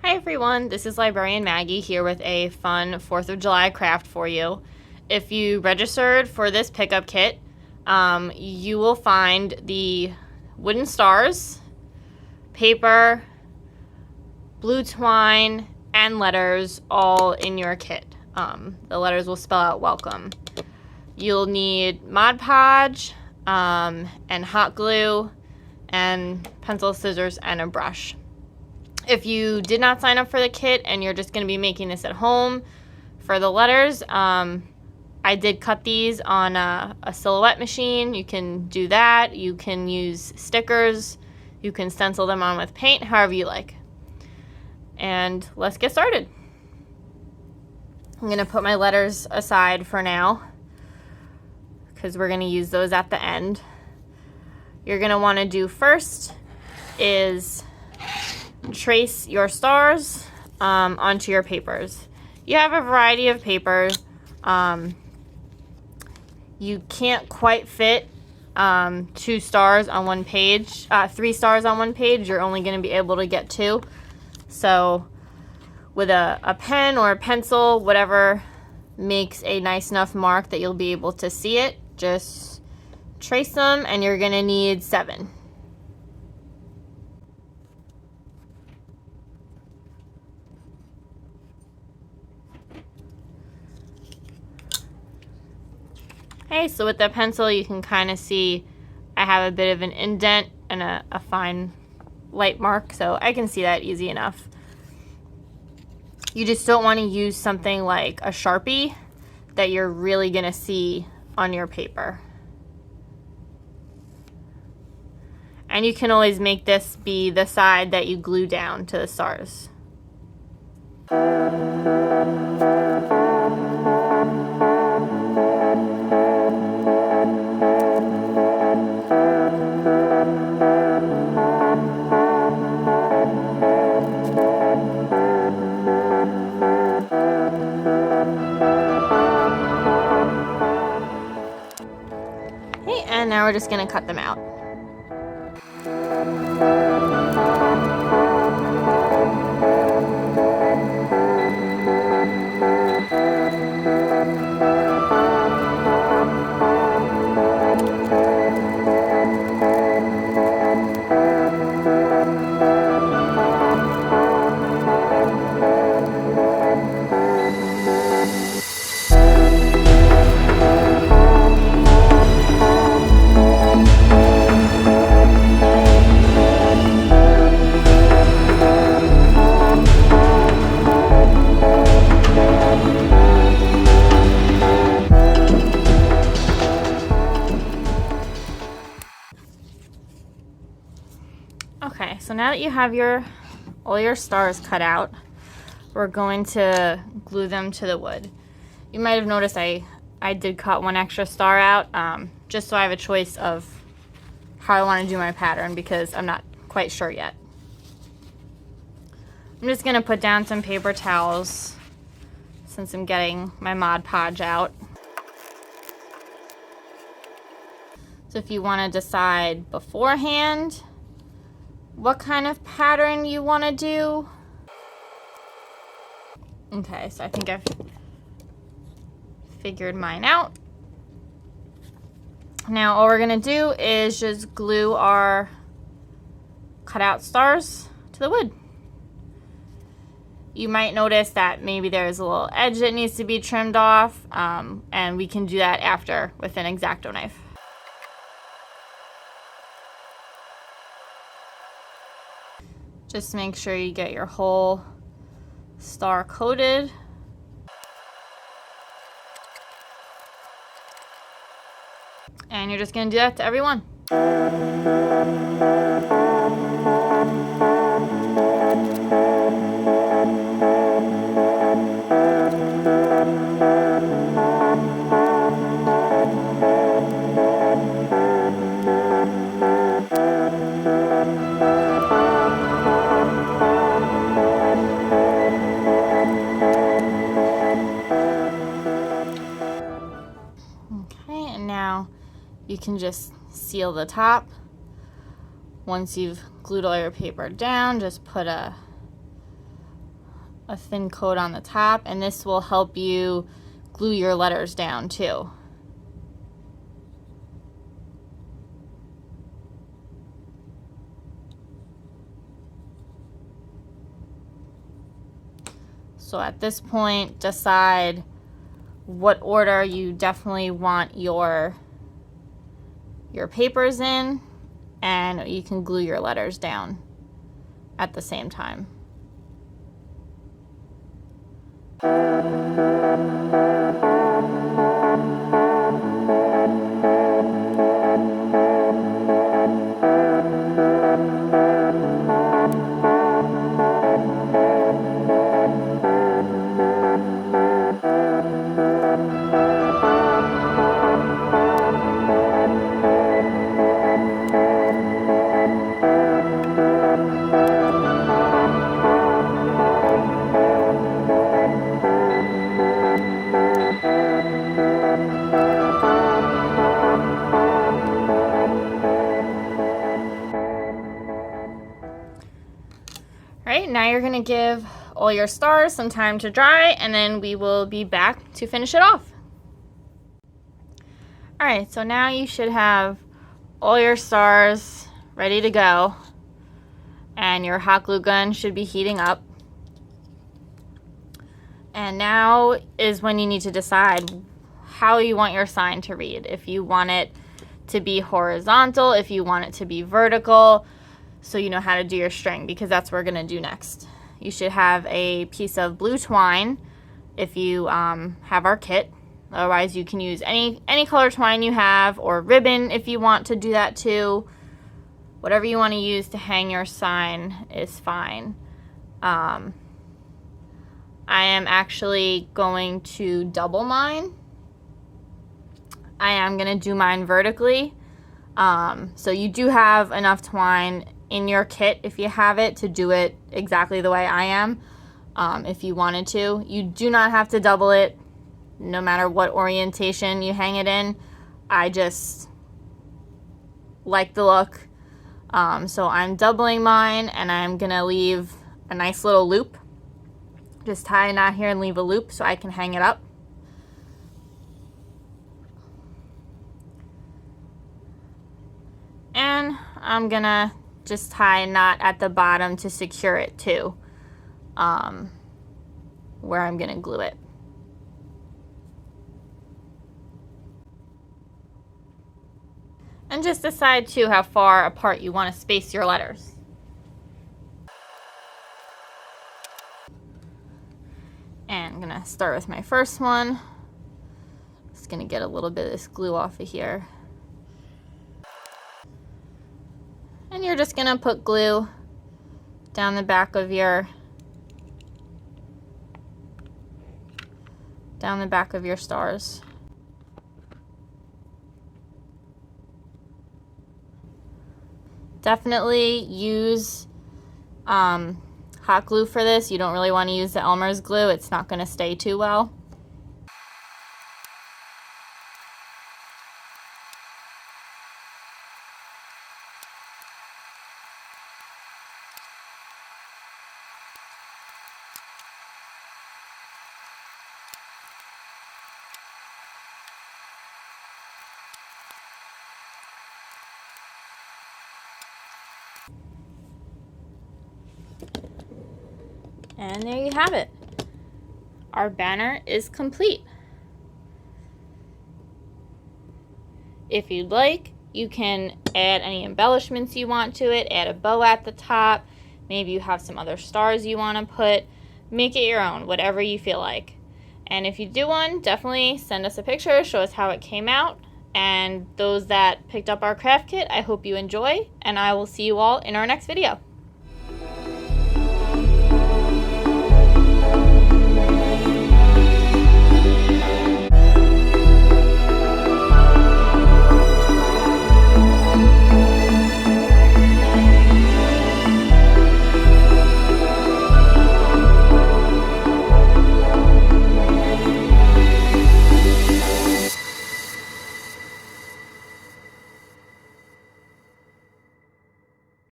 Hi everyone, this is Librarian Maggie here with a fun 4th of July craft for you. If you registered for this pickup kit, you will find the wooden stars, paper, blue twine, and letters all in your kit. The letters will spell out welcome. You'll need Mod Podge and hot glue and pencil, scissors, and a brush. If you did not sign up for the kit and you're just going to be making this at home for the letters, I did cut these on a silhouette machine. You can do that. You can use stickers. You can stencil them on with paint, however you like. And let's get started. I'm going to put my letters aside for now because we're going to use those at the end. You're going to want to do first is trace your stars onto your papers. You have a variety of paper. You can't quite fit 2 stars on one page, 3 stars on one page. You're only going to be able to get 2. So with a pen or a pencil, whatever makes a nice enough mark that you'll be able to see it, just trace them, and you're going to need 7. Okay, so with the pencil you can kind of see I have a bit of an indent and a fine light mark, so I can see that easy enough. You just don't want to use something like a Sharpie that you're really going to see on your paper. And you can always make this be the side that you glue down to the stars. And now we're just going to cut them out. Okay, so now that you have all your stars cut out, we're going to glue them to the wood. You might have noticed I did cut one extra star out, just so I have a choice of how I want to do my pattern because I'm not quite sure yet. I'm just going to put down some paper towels since I'm getting my Mod Podge out. So if you want to decide beforehand what kind of pattern you want to do. Okay, so I think I've figured mine out. Now all we're going to do is just glue our cutout stars to the wood. You might notice that maybe there's a little edge that needs to be trimmed off, and we can do that after with an X-Acto knife. Just make sure you get your whole star coated. And you're just going to do that to every one. You can just seal the top. Once you've glued all your paper down, just put a a thin coat on the top, and this will help you glue your letters down too. So at this point, decide what order you definitely want your papers in, and you can glue your letters down at the same time. Alright, now you're going to give all your stars some time to dry, and then we will be back to finish it off. Alright, so now you should have all your stars ready to go, and your hot glue gun should be heating up. And now is when you need to decide how you want your sign to read. If you want it to be horizontal, if you want it to be vertical, so you know how to do your string, because that's what we're going to do next. You should have a piece of blue twine if you have our kit. Otherwise, you can use any color twine you have, or ribbon if you want to do that too. Whatever you want to use to hang your sign is fine. I am actually going to double mine. I am going to do mine vertically. So you do have enough twine in your kit, if you have it, to do it exactly the way I am. If you wanted to, you do not have to double it no matter what orientation you hang it in. I just like the look, so I'm doubling mine, and I'm gonna leave a nice little loop. Just tie a knot here and leave a loop so I can hang it up. And I'm gonna just tie a knot at the bottom to secure it too, where I'm gonna glue it. And just decide too how far apart you want to space your letters. And I'm gonna start with my first one. Just gonna get a little bit of this glue off of here. And you're just gonna put glue down the back of your stars. Definitely use hot glue for this. You don't really want to use the Elmer's glue. It's not going to stay too well. And there you have it. Our banner is complete. If you'd like, you can add any embellishments you want to it, add a bow at the top, maybe you have some other stars you want to put. Make it your own, whatever you feel like. And if you do one, definitely send us a picture, show us how it came out. And those that picked up our craft kit, I hope you enjoy, and I will see you all in our next video.